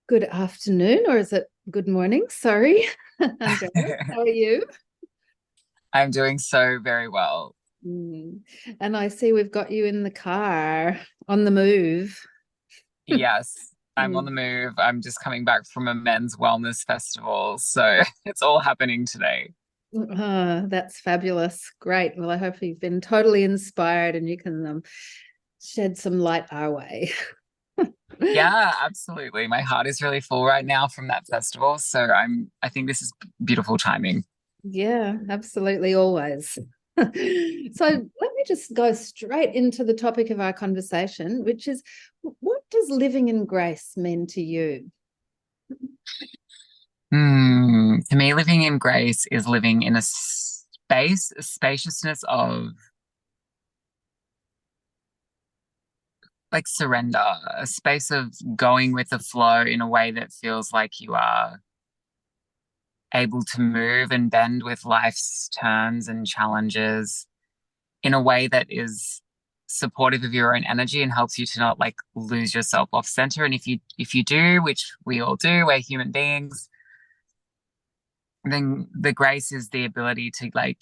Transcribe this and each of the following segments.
Good afternoon, or is it good morning? Sorry. Andreas, how are you? I'm doing so very well. Mm. And I see we've got you in the car on the move. Yes, I'm on the Mm. move. I'm just coming back from a men's wellness festival. So it's all happening today. That's fabulous. Great. Well, I hope you've been totally inspired and you can shed some light our way. Yeah, absolutely. My heart is really full right now from that festival. So I think this is beautiful timing. Yeah, absolutely, always. So let me just go straight into the topic of our conversation, which is what does living in grace mean to you? To me, living in grace is living in a space, a spaciousness of like surrender, a space of going with the flow in a way that feels like you are able to move and bend with life's turns and challenges in a way that is supportive of your own energy and helps you to not like lose yourself off center. And if you do, which we all do, we're human beings, then the grace is the ability to like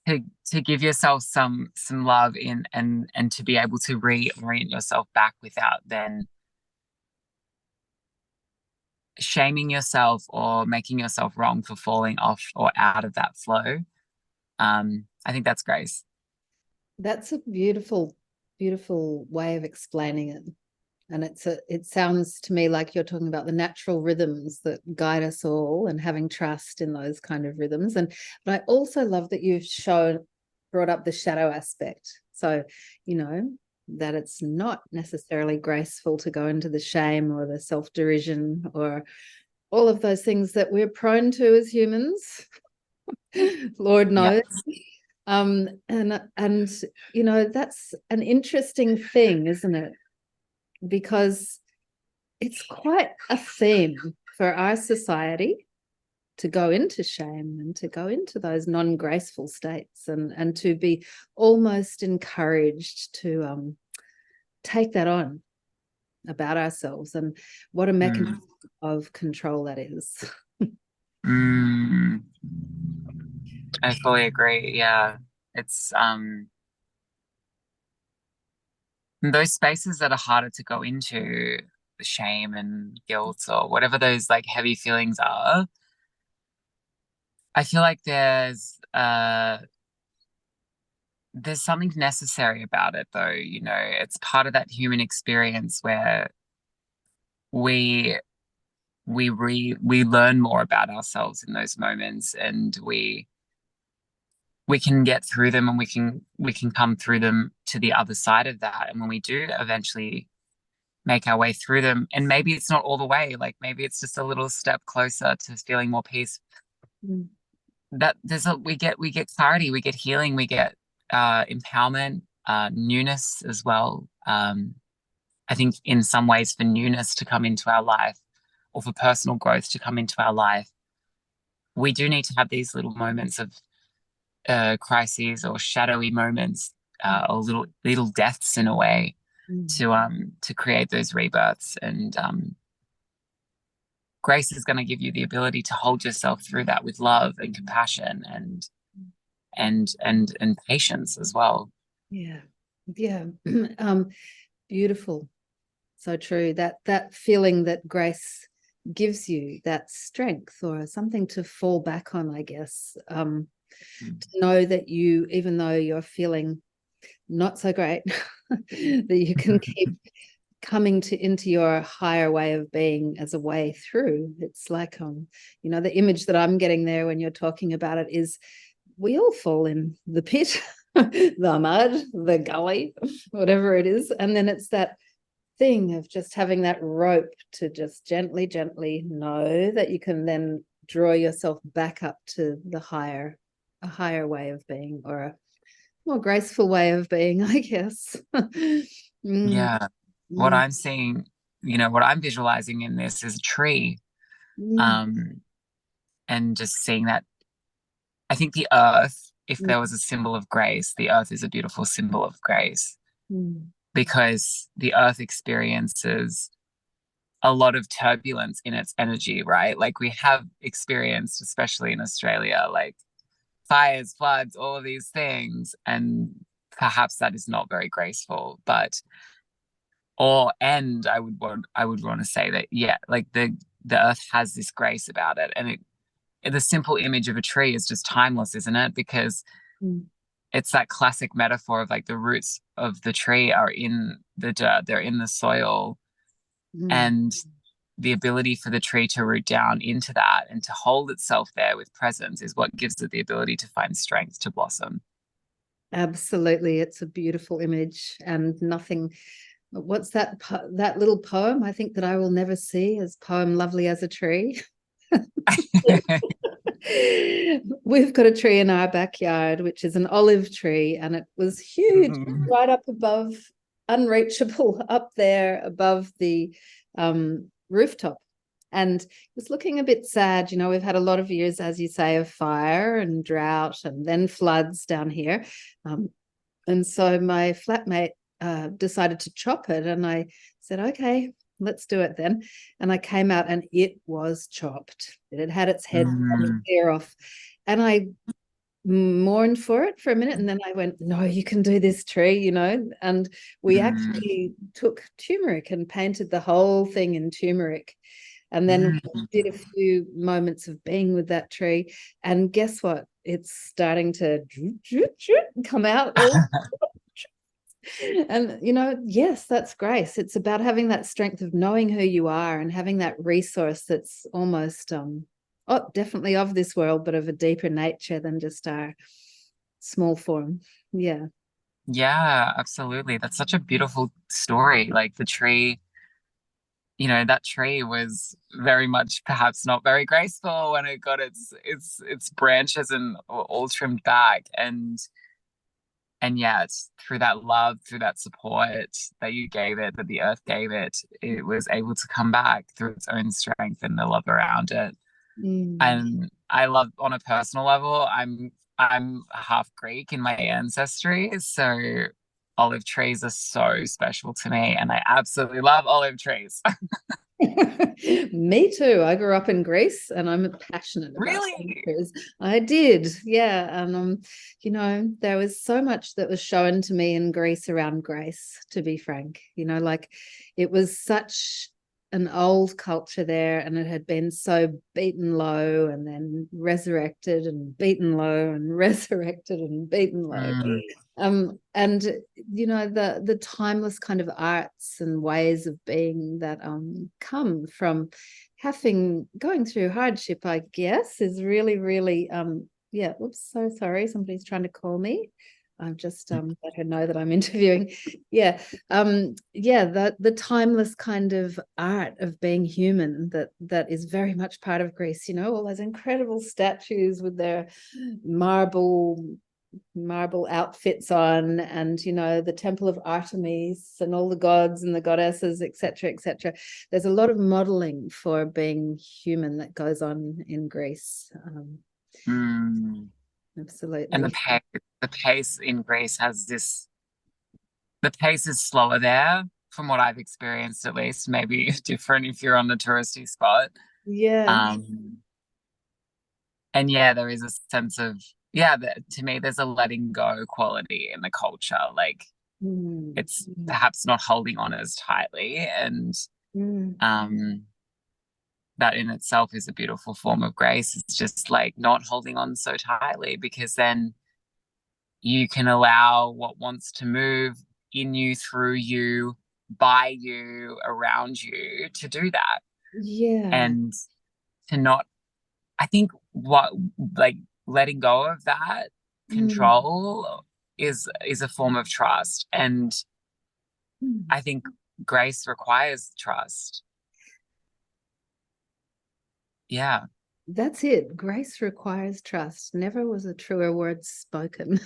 to to give yourself some love in and to be able to reorient yourself back without then shaming yourself or making yourself wrong for falling off or out of that flow. I think that's grace. That's a beautiful, beautiful way of explaining it. And it sounds to me like you're talking about the natural rhythms that guide us all and having trust in those kind of rhythms. But I also love that you've brought up the shadow aspect. So, you know, that it's not necessarily graceful to go into the shame or the self-derision or all of those things that we're prone to as humans. Lord Yeah. knows. And that's an interesting thing, isn't it? Because it's quite a theme for our society to go into shame and to go into those non-graceful states and to be almost encouraged to take that on about ourselves, and what a Mm. mechanism of control that is. Mm. I fully agree. Yeah. It's those spaces that are harder to go into, the shame and guilt or whatever those like heavy feelings are. I feel like there's something necessary about it though, it's part of that human experience where we we learn more about ourselves in those moments and we can get through them and we can come through them to the other side of that. And when we do eventually make our way through them, and maybe it's not all the way, like maybe it's just a little step closer to feeling more peace, Mm. that we get clarity, we get healing, we get empowerment, newness as well. I think in some ways for newness to come into our life or for personal growth to come into our life, we do need to have these little moments of crises or shadowy moments, or little deaths in a way Mm. to create those rebirths. And grace is going to give you the ability to hold yourself through that with love and compassion and patience as well. Yeah, yeah. um Beautiful. So true. That feeling that grace gives you, that strength or something to fall back on, I guess. To know that you, even though you're feeling not so great, that you can keep coming into your higher way of being as a way through. It's like the image that I'm getting there when you're talking about it is we all fall in the pit, the mud, the gully, whatever it is. And then it's that thing of just having that rope to just gently, gently know that you can then draw yourself back up to a higher way of being, or a more graceful way of being, I guess. Mm, Yeah. What mm, I'm seeing, what I'm visualizing in this is a tree. mm, Um, and just seeing that, I think the earth, if mm, there was a symbol of grace, the earth is a beautiful symbol of grace mm, because the earth experiences a lot of turbulence in its energy, right? Like we have experienced, especially in Australia, like fires, floods, all of these things, and perhaps that is not very graceful. But I would want to say that, yeah, like the earth has this grace about it, and the simple image of a tree is just timeless, isn't it? Because Mm. it's that classic metaphor of like the roots of the tree are in the dirt, they're in the soil, Mm. and the ability for the tree to root down into that and to hold itself there with presence is what gives it the ability to find strength to blossom. Absolutely. It's a beautiful image, and nothing. What's that that little poem I think that I will never see, as poem lovely as a tree? We've got a tree in our backyard, which is an olive tree, and it was huge, right up above, unreachable, up there above the rooftop. And it was looking a bit sad. You know, we've had a lot of years, as you say, of fire and drought and then floods down here. And so my flatmate decided to chop it, and I said, okay, let's do it then. And I came out and it was chopped. It had had its head clear off. And I mourned for it for a minute, and then I went, no, you can do this, tree, you know. And we actually took turmeric and painted the whole thing in turmeric. And then did a few moments of being with that tree. And guess what? It's starting to come out all. And, you know, yes, that's grace. It's about having that strength of knowing who you are and having that resource that's almost, definitely of this world, but of a deeper nature than just our small form. Yeah. Yeah, absolutely. That's such a beautiful story. Like the tree, you know, that tree was very much perhaps not very graceful when it got its branches and all trimmed back. And yeah, it's through that love, through that support that you gave it, that the earth gave it, it was able to come back through its own strength and the love around it. And I love, on a personal level, I'm half Greek in my ancestry, so olive trees are so special to me, and I absolutely love olive trees. Me too. I grew up in Greece, and I'm passionate about Really? it. I did, yeah. And you know, there was so much that was shown to me in Greece around grace, to be frank. You know, like it was such an old culture there, and it had been so beaten low and then resurrected and beaten low and resurrected and beaten low. And you know, the timeless kind of arts and ways of being that come from going through hardship, I guess, is really, really yeah. Oops, so sorry, somebody's trying to call me. I've just let her know that I'm interviewing. Yeah. Yeah, the timeless kind of art of being human that is very much part of Greece, you know, all those incredible statues with their marble outfits on, and you know, the temple of Artemis and all the gods and the goddesses, etc., etc. There's a lot of modeling for being human that goes on in Greece. Mm. Absolutely. And the pace in Greece has this, the pace is slower there from what I've experienced, at least. Maybe different if you're on the touristy spot. Yeah. And yeah, there is a sense of, yeah, to me, there's a letting go quality in the culture. Like it's perhaps not holding on as tightly. And that in itself is a beautiful form of grace. It's just like not holding on so tightly, because then you can allow what wants to move in you, through you, by you, around you to do that. Yeah. And to not, I think what, like, letting go of that control is a form of trust. And I think grace requires trust. Yeah. That's it. Grace requires trust. Never was a truer word spoken.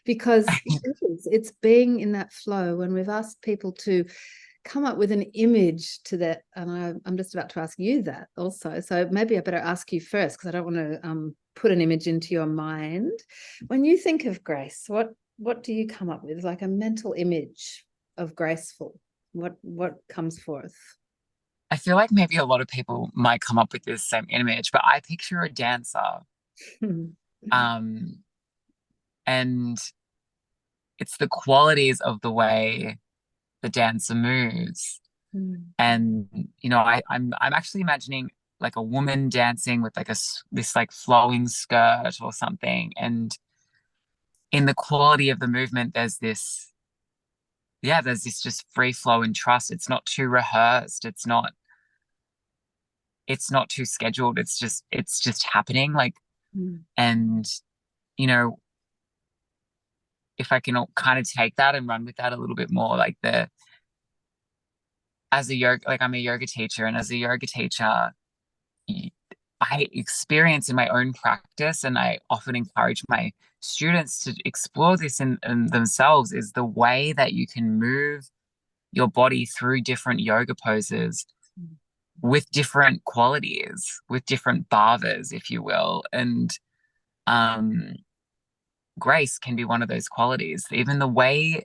Because it's being in that flow. When we've asked people to come up with an image to that, and I'm just about to ask you that also, so maybe I better ask you first, because I don't want to put an image into your mind. When you think of grace, what do you come up with? Like a mental image of graceful, what comes forth? I feel like maybe a lot of people might come up with this same image, but I picture a dancer. Mm. Um, and it's the qualities of the way the dancer moves. Mm. And I'm actually imagining like a woman dancing with like this like flowing skirt or something. And in the quality of the movement, there's this just free flow and trust. It's not too rehearsed. It's not too scheduled. It's just happening. Like, Mm. and you know, if I can kind of take that and run with that a little bit more, like as a yoga, like I'm a yoga teacher, and as a yoga teacher, I experience in my own practice, and I often encourage my students to explore this in themselves, is the way that you can move your body through different yoga poses with different qualities, with different bhavas, if you will. And um, grace can be one of those qualities. Even the way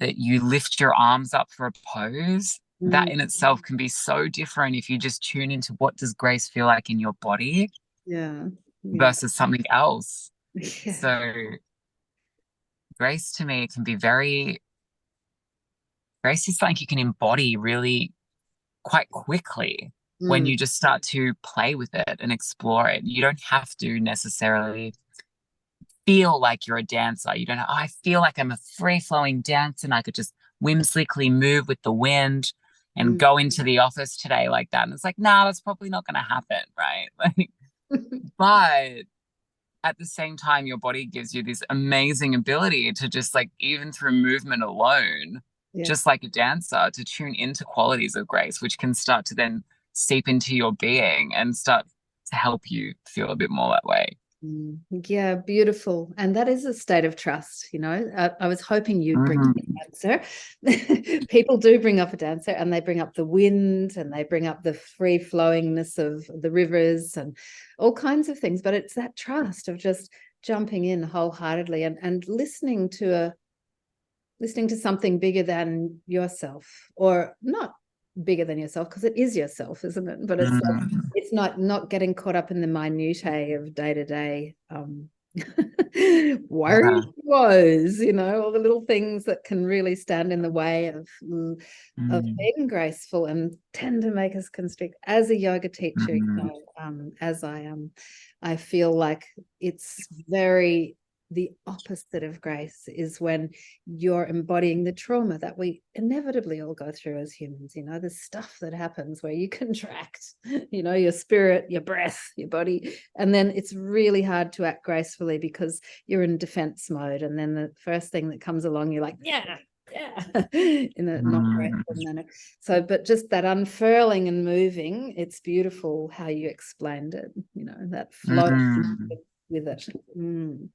that you lift your arms up for a pose, that Mm. in itself can be so different if you just tune into what does grace feel like in your body Yeah. Yeah. versus something else. Yeah. So grace to me can be grace is something you can embody really quite quickly when Mm. you just start to play with it and explore it. You don't have to necessarily feel like you're a dancer. You don't know, oh, I feel like I'm a free flowing dancer and I could just whimsically move with the wind and Mm. go into the office today like that. And it's like, nah, that's probably not going to happen, right? Like, but at the same time, your body gives you this amazing ability to just like, even through movement alone, Yeah. just like a dancer, to tune into qualities of grace, which can start to then seep into your being and start to help you feel a bit more that way. Mm. Yeah, beautiful. And that is a state of trust, you know. I was hoping you'd bring up Mhm. a dancer. People do bring up a dancer, and they bring up the wind, and they bring up the free flowingness of the rivers and all kinds of things. But it's that trust of just jumping in wholeheartedly and listening to something bigger than yourself, or not bigger than yourself, because it is yourself, isn't it? But it's like, Mhm. it's not getting caught up in the minutiae of day-to-day worries, Yeah. woes, you know, all the little things that can really stand in the way of Mm. being graceful and tend to make us constrict. As a yoga teacher, you Mm. know, as I am, I feel like it's very the opposite of grace is when you're embodying the trauma that we inevitably all go through as humans. You know, there's stuff that happens where you contract, you know, your spirit, your breath, your body, and then it's really hard to act gracefully because you're in defense mode. And then the first thing that comes along, you're like, yeah, in a not Mm. graceful manner. So, but just that unfurling and moving, it's beautiful how you explained it, you know, that flow Mm. with it. Mm.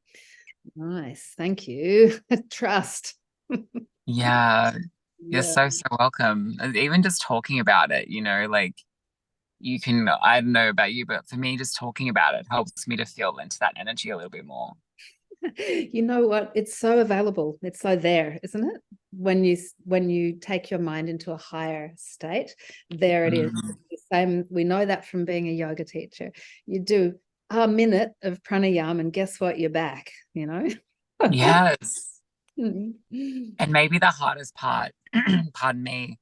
Nice. Thank you. Trust. Yeah, you're Yeah. so welcome. And even just talking about it, like I don't know about you, but for me, just talking about it helps me to feel into that energy a little bit more. You know what? It's so available. It's so there, isn't it? When you take your mind into a higher state, there it is. Mm. The same. We know that from being a yoga teacher. You do a minute of pranayama, and guess what? You're back. You know. Yes. Mm. And maybe the hardest part, pardon me,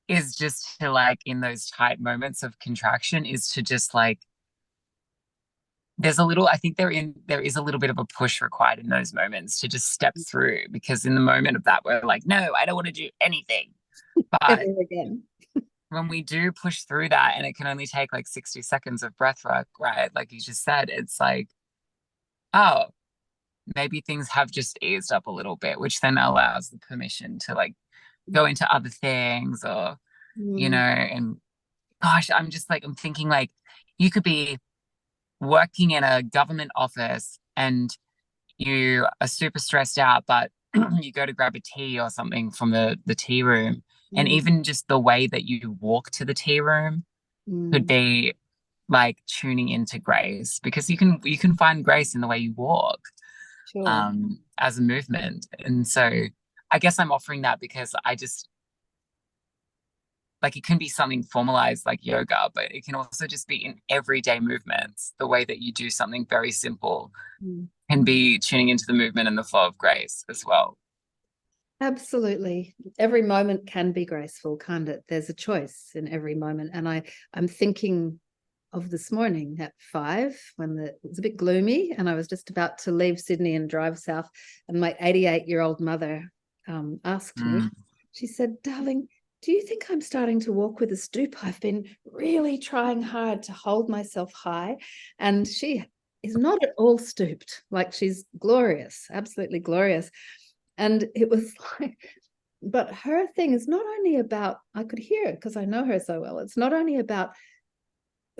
is just to like in those tight moments of contraction is to just like I think there is a little bit of a push required in those moments to just step through, because in the moment of that we're like, no, I don't want to do anything. Ever But again. when we do push through that, and it can only take like 60 seconds of breath work, right? Like you just said, it's like, oh, maybe things have just eased up a little bit, which then allows the permission to like go into other things, or, Mm. and gosh, I'm thinking like you could be working in a government office and you are super stressed out, but you go to grab a tea or something from the tea room. And Mm. even just the way that you walk to the tea room could Mm. be like tuning into grace, because you can find grace in the way you walk, Sure. as a movement. And so I guess I'm offering that because I just like it can be something formalized like yoga, but it can also just be in everyday movements. The way that you do something very simple can be tuning into the movement and the flow of grace as well. Absolutely. Every moment can be graceful, can't it? There's a choice in every moment. And I'm thinking of this morning at 5 when it was a bit gloomy and I was just about to leave Sydney and drive south. And my 88-year-old mother asked me, she said, darling, do you think I'm starting to walk with a stoop? I've been really trying hard to hold myself high. And she is not at all stooped. Like, she's glorious, absolutely glorious. And it was like, but her thing is not only about, I could hear it because I know her so well. It's not only about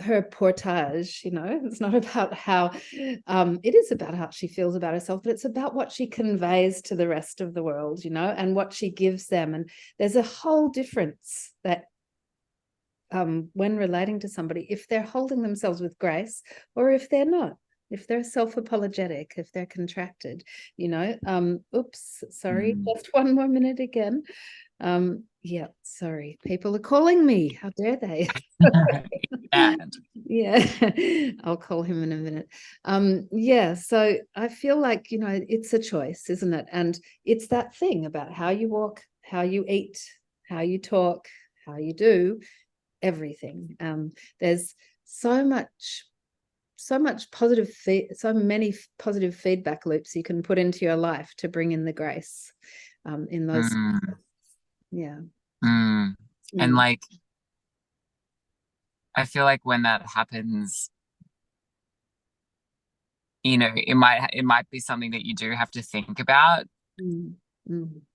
her portage, it's not about how, it is about how she feels about herself, but it's about what she conveys to the rest of the world, and what she gives them. And there's a whole difference that when relating to somebody, if they're holding themselves with grace or if they're not. If they're self-apologetic, if they're contracted, oops, sorry, just one more minute again. Yeah, sorry, people are calling me. How dare they? Yeah, I'll call him in a minute. Yeah, so I feel like, it's a choice, isn't it? And it's that thing about how you walk, how you eat, how you talk, how you do everything. There's so many positive feedback loops you can put into your life to bring in the grace in those. Yeah. And like, I feel like when that happens, it might be something that you do have to think about,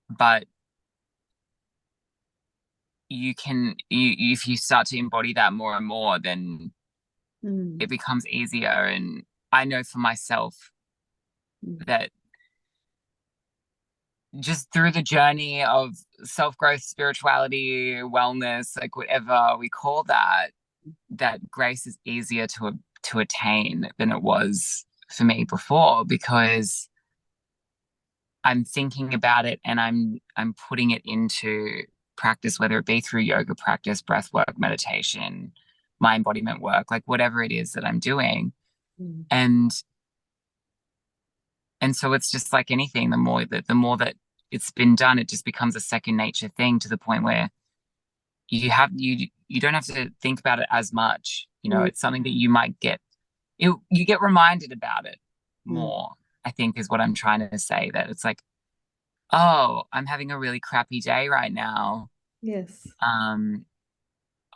but if you start to embody that more and more, then it becomes easier. And I know for myself that just through the journey of self-growth, spirituality, wellness, like whatever we call that grace is easier to attain than it was for me before, because I'm thinking about it and I'm putting it into practice, whether it be through yoga practice, breath work, meditation, my embodiment work, like whatever it is that I'm doing. And so it's just like anything, the more that it's been done, it just becomes a second nature thing, to the point where you don't have to think about it as much. It's something that you might you get reminded about it more, I think, is what I'm trying to say. That it's like, oh, I'm having a really crappy day right now. Yes.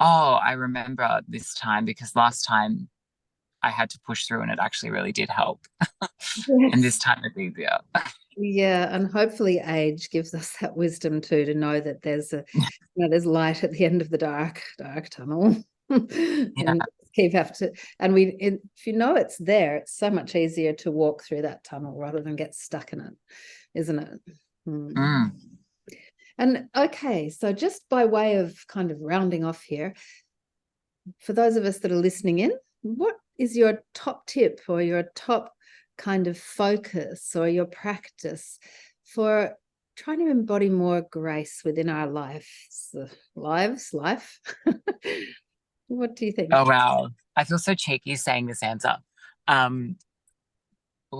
Oh, I remember this time, because last time I had to push through and it actually really did help. Yes. And this time it's easier. Yeah, and hopefully age gives us that wisdom too, to know that there's there's light at the end of the dark tunnel. And if it's there, it's so much easier to walk through that tunnel rather than get stuck in it, isn't it? And okay, so just by way of kind of rounding off here, for those of us that are listening in, what is your top tip or your top kind of focus or your practice for trying to embody more grace within our life? What do you think? Oh, wow. I feel so cheeky saying this answer.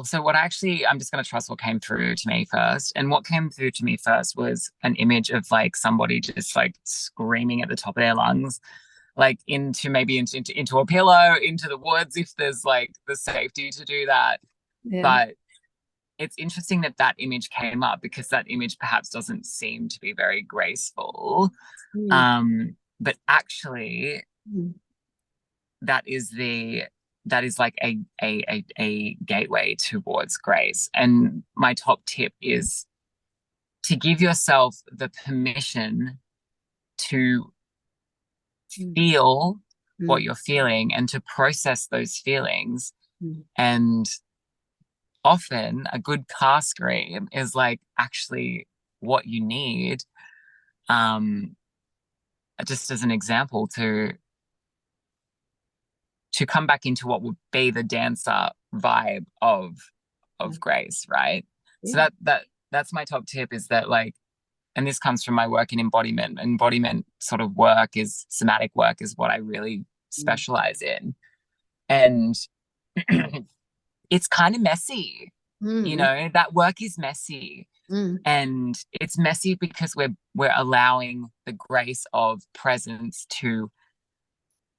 So I'm just going to trust what came through to me first. And what came through to me first was an image of like somebody just like screaming at the top of their lungs, like into a pillow, into the woods, if there's like the safety to do that. Yeah. But it's interesting that image came up, because that image perhaps doesn't seem to be very graceful. But actually, that is like a gateway towards grace. And my top tip is to give yourself the permission to feel what you're feeling and to process those feelings. And often a good car scream is like actually what you need, just as an example, to come back into what would be the dancer vibe of grace, right? So that's my top tip, is that like and this comes from my work in embodiment. Embodiment sort of work is somatic work is what I really specialize in. And it's kind of messy. You know, that work is messy. And it's messy because we're allowing the grace of presence to,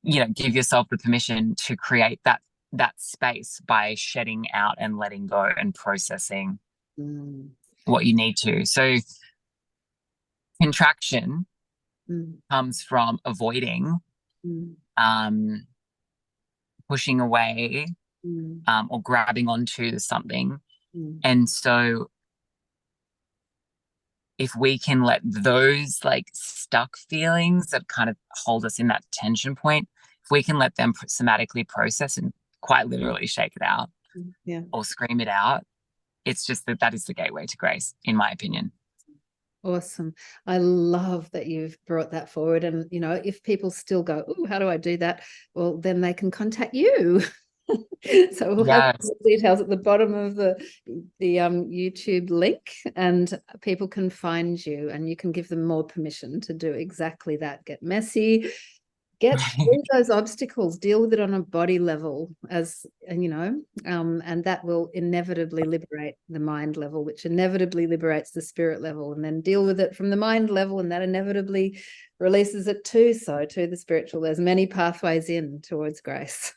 you know, give yourself the permission to create that space by shedding out and letting go and processing what you need to. So contraction comes from avoiding, pushing away, or grabbing onto something. And so if we can let those like stuck feelings that kind of hold us in that tension point, if we can let them somatically process and quite literally shake it out or scream it out, it's just that is the gateway to grace, in my opinion. Awesome. I love that you've brought that forward. And, you know, if people still go, oh, how do I do that? Well, then they can contact you. So we'll have the details at the bottom of the YouTube link, and people can find you, and you can give them more permission to do exactly that. Get messy, get through those obstacles, deal with it on a body level, as you know, and that will inevitably liberate the mind level, which inevitably liberates the spirit level, and then deal with it from the mind level, and that inevitably releases it too. So to the spiritual, there's many pathways in towards grace.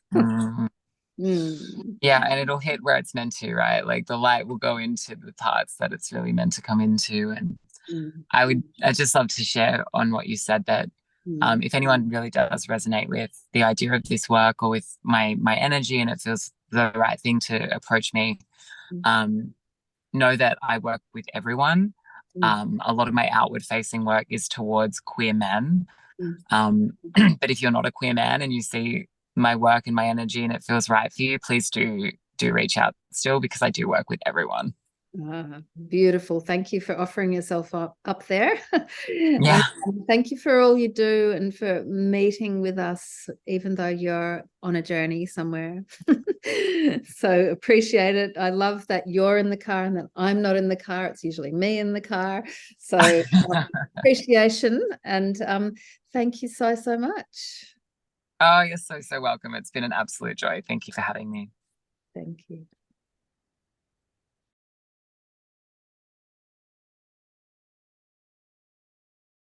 Yeah, and it'll hit where it's meant to, right? Like the light will go into the parts that it's really meant to come into. And I just love to share on what you said, that if anyone really does resonate with the idea of this work or with my energy, and it feels the right thing to approach me, know that I work with everyone. A lot of my outward facing work is towards queer men. But if you're not a queer man and you see my work and my energy and it feels right for you, please do reach out still, because I do work with everyone. Beautiful. Thank you for offering yourself up there. Yeah. And thank you for all you do, and for meeting with us, even though you're on a journey somewhere. So appreciate it. I love that you're in the car and that I'm not in the car. It's usually me in the car. So appreciation, and thank you so much. Oh, you're so welcome. It's been an absolute joy. Thank you for having me. Thank you.